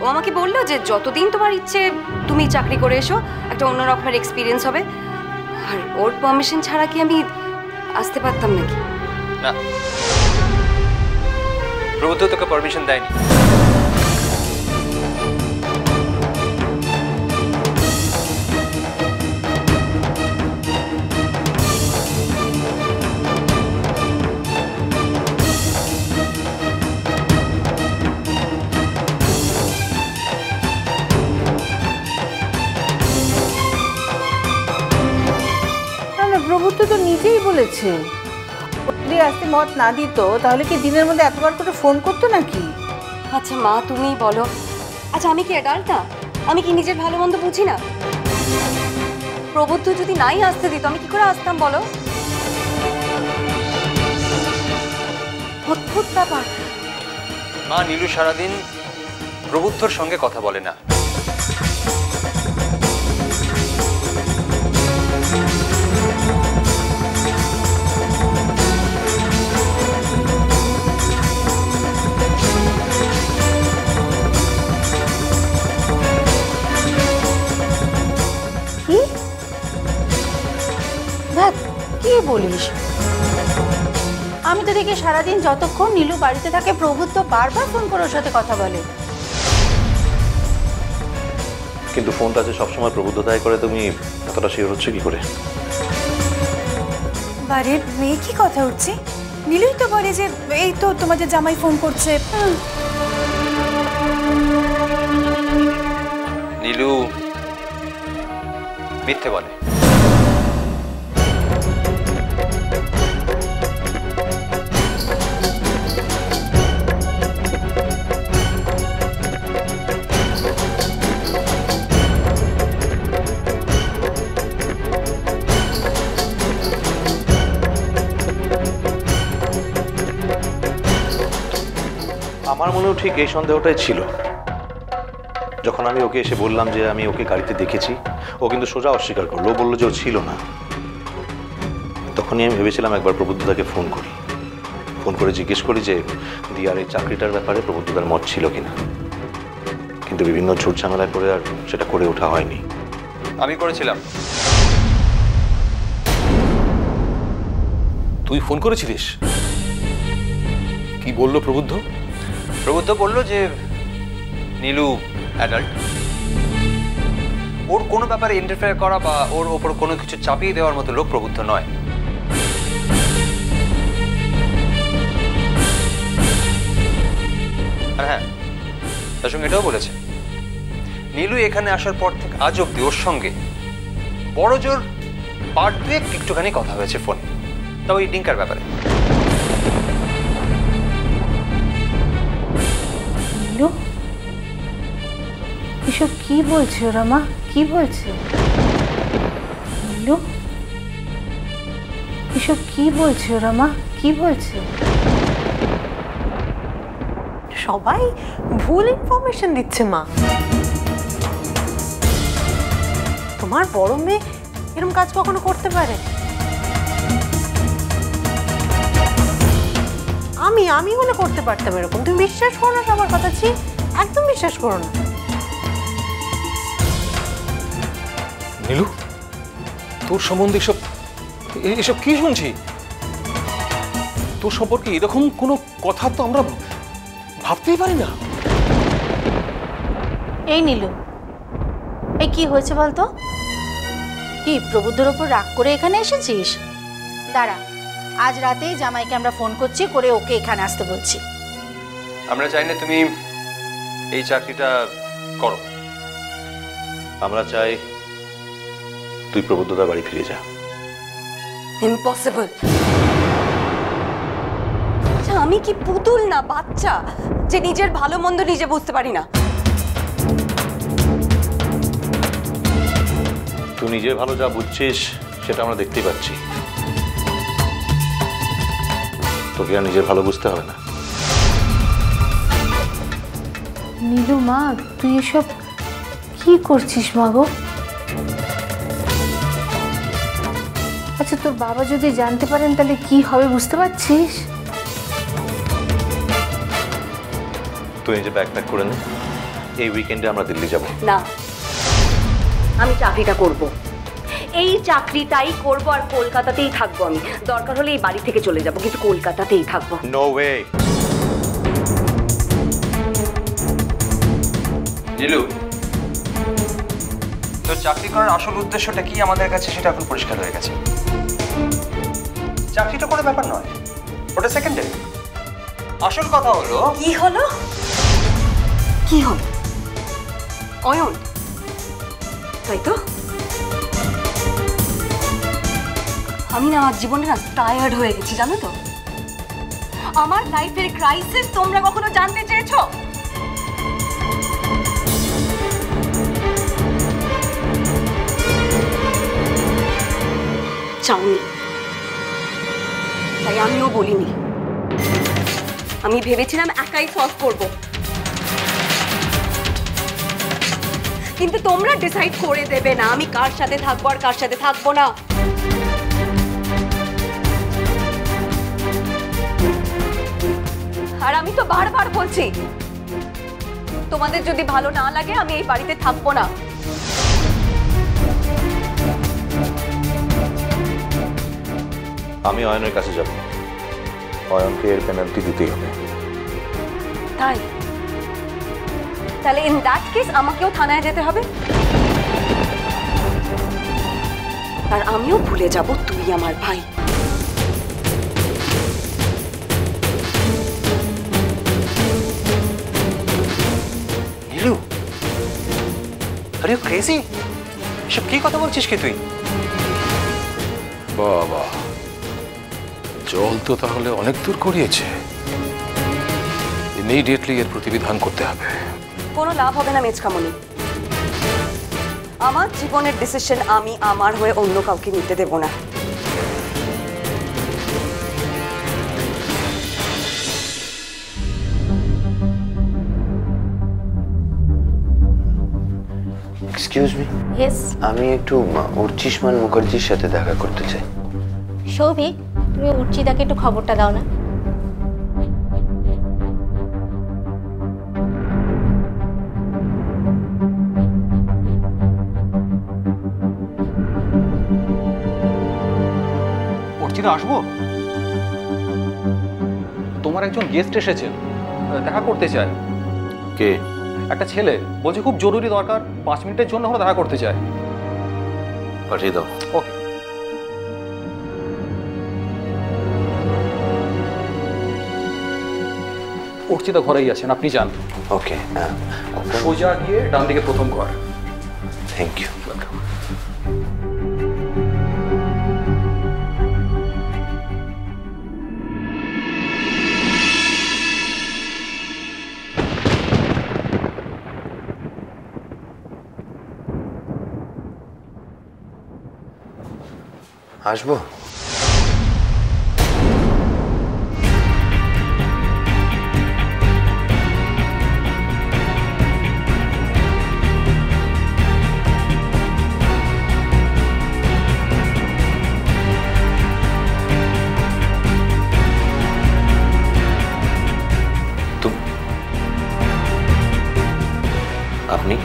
ও আমাকে বললো যে যতদিন তোমার ইচ্ছে তুমি চাকরি করে এসো, একটা অন্য রকমের এক্সপিরিয়েন্স হবে। আর ওর পারমিশন ছাড়া কি আমি আসতে পারতাম নাকি? না, প্রভুত্ব তোকে পারমিশন দেয়নি। প্রভুত্ব তো নিজেই বলেছে যদি আসতে মত না দিত তাহলে কি দিনের মধ্যে এতবার করে ফোন করতো নাকি? আচ্ছা মা তুমিই বলো, আচ্ছা আমি কি অ্যাডাল্ট না? আমি কি নিজের ভালো মন্দ বুঝি না? প্রবুদ্ধ যদি নাই আসতে দিত আমি কি করে আসতাম বলো? অদ্ভুত ব্যাপার। মা, নীলু সারাদিন প্রবুদ্ধর সঙ্গে কথা বলে না। কি বলিস? আমি তো দেখি সারাদিন যতক্ষণ নীলু বাড়িতে থাকে প্রভুত্ব বারবার ফোন করে ওর সাথে কথা বলে। কিন্তু ফোনটা যে সবসময় প্রবুদ্ধতায় করে তুমি এতটা শিওর হচ্ছে কি করে? বাড়ির মেয়ে কি কথা উঠছে? নীলুই তো বলে যে এই তো তোমাদের জামাই ফোন করছে। নীলু মিথ্যে বলে। আমার মনেও ঠিক এই সন্দেহটাই ছিল। যখন আমি ওকে এসে বললাম যে আমি ওকে গাড়িতে দেখেছি, ও কিন্তু সোজা অস্বীকার করলো, ও বললো যে ও ছিল না। তখনই আমি ভেবেছিলাম একবার প্রবুদ্ধতাকে ফোন করি, ফোন করে জিজ্ঞেস করি যে দিয়ার এই চাকরিটার ব্যাপারে প্রবুদ্ধতার মত ছিল কিনা। কিন্তু বিভিন্ন ঝুট ঝামেলায় পড়ে আর সেটা করে ওঠা হয়নি। আমি করেছিলাম। তুই ফোন করেছিলিস? কি বললো প্রবুদ্ধ? প্রবুদ্ধ বললো যে নীলু অ্যাডাল্ট, ওর কোনো ব্যাপারে ইন্টারফেয়ার করা বা ওর ওপর কোনো কিছু চাপিয়ে দেওয়ার মতো লোক প্রবুদ্ধ নয়। আর হ্যাঁ, তার সঙ্গে এটাও বলেছে নীলু এখানে আসার পর থেকে আজ অব্দি ওর সঙ্গে বড় জোর পার্ট দুয়েক একটুখানি কথা হয়েছে ফোনে, তা ওই ডিঙ্কার ব্যাপারে। এসব কি বলছে ওরা মা? কি বলছে এসব কি বলছে ওরা মা? কি বলছে? সবাই ভুল ইনফরমেশন দিচ্ছে মা। তোমার বড় মেয়ে এরকম কাজ কখনো করতে পারে? আমি হলে করতে পারতাম এরকম। তুমি বিশ্বাস করো না সবার কথা? একদম বিশ্বাস করো না। নীলু, তোর সম্বন্ধে এসব কি শুনছি? তোর সম্পর্কে এরকম কোনো কথা তো আমরা ভাবতেই পারি না। এই নীলু, এই কি হয়েছে বলতো? কি প্রবুদ্ধর ওপর রাগ করে এখানে এসেছিস? দাঁড়া, আজ রাতেই জামাইকে আমরা ফোন করছি, করে ওকে এখানে আসতে বলছি। আমরা চাই না তুমি এই চাকরিটা করো। আমরা চাই তুই প্রবুদ্ধতার বাড়ি ফিরে যা। ইম্পসিবল। আচ্ছা আমি কি পুতুল না বাচ্চা যে নিজের ভালো মন্দ নিজে বুঝতে পারি না? তুই নিজে ভালো যা বুঝছিস সেটা আমরা দেখতেই পাচ্ছি। তোকে আর নিজের ভালো বুঝতে হবে না। নীলু মা, তুই এসব কি করছিস মা গো? আচ্ছা তোর বাবা যদি জানতে পারেন তাহলে কি হবে বুঝতে পারছিস? তুই নিজে ব্যাগ প্যাক করে নে, এই উইকেন্ডে আমরা দিল্লি যাব। না, আমি চাকরিটা করব, এই চাকরিটাই করব, আর কলকাতাতেই থাকবো। আমি দরকার হলে এই বাড়ি থেকে চলে যাব, কিন্তু কলকাতাতেই থাকবো। No way. নীলু, তোর চাকরি করার আসল উদ্দেশ্যটা কি আমাদের কাছে সেটা এখন পরিষ্কার হয়ে গেছে। চাকরিটা কোনো ব্যাপার নয়, ওটা সেকেন্ডারি। আসল কথা হলো কি হলো? কি হলো? অয়ন, তাই তো? আমি না আমার জীবনে না টায়ার্ড হয়ে গেছি, জানো তো? আমার লাইফের ক্রাইসিস তোমরা কখনো জানতে চেয়েছো? চাওনি, তাই আমিও বলিনি। আমি ভেবেছিলাম একাই সলভ করব, কিন্তু তোমরা ডিসাইড করে দেবে না আমি কার সাথে থাকবো আর কার সাথে থাকবো না। আর আমি তো বারবার বলছি, তোমাদের যদি ভালো না লাগে আমি এই বাড়িতে থাকবো না। আমি অয়নের কাছে যাব, অয়নকে এর পেনাল্টি দিতেই হবে। তাই? তাহলে ইন দ্যাট কেস আমাকেও থানায় যেতে হবে, আর আমিও ভুলে যাব তুই আমার ভাই। নীলু, আরে ক্রেজি, এসব কি কথা বলছিস কি তুই? বাবা, জল তো তাহলে অনেক দূর করিয়েছে। ইমিডিয়েটলি এর প্রতিবিধান করতে হবে। কোনো লাভ হবে না মেজকামনি, আমার জীবনের ডিসিশন আমি আমার হয়ে অন্য কাউকে নিতে দেব না। এক্সকিউজ মি, ইয়েস আমি একটু উর্চিষ্মান মুখার্জির সাথে দেখা করতে চাই। সৌভিক, তুমি উর্চিদাকে একটু খবরটা দাও না। অর্চিতা, আসবো? তোমার একজন গেস্ট এসেছেন, দেখা করতে চায়। কে? একটা ছেলে বলছে খুব জরুরি দরকার, 5 মিনিটের জন্য ওরা দেখা করতে চায়। পাঠিয়ে দাও। ওকে। অর্চিতা ঘরেই আছেন, আপনি যান। ওকে, সোজা গিয়ে ডান দিকে প্রথম ঘর। Thank you. আসবো? আপনি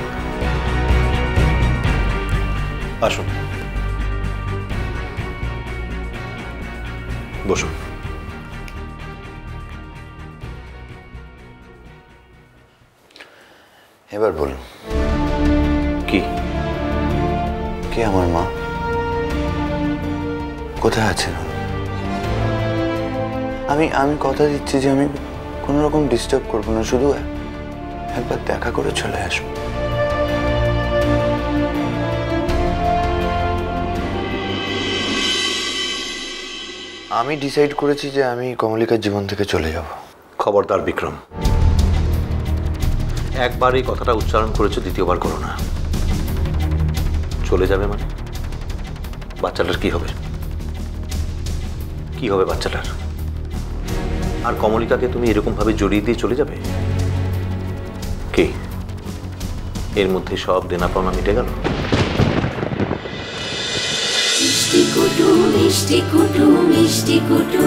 আসুন, বসুন। এবার বলুন, কি? কে আমার মা? কোথায় আছেন? আমি কথা দিচ্ছি যে আমি কোনো রকম ডিস্টার্ব করবো না, শুধু একবার দেখা করে চলে আসবো। আমি ডিসাইড করেছি যে আমি কমলিকার জীবন থেকে চলে যাব। খবরদার বিক্রম, একবার এই কথাটা উচ্চারণ করেছো, দ্বিতীয়বার করো না। চলে যাবে মানে বাচ্চাটার কি হবে? কি হবে বাচ্চাটার? আর কমলিকাকে তুমি এরকম ভাবে জড়িয়ে দিয়ে চলে যাবে? কে? এর মধ্যে সব দেনা পাওনা মিটে গেল? মিষ্টি কুটু মিষ্টি কুটু মিষ্টি কুটু।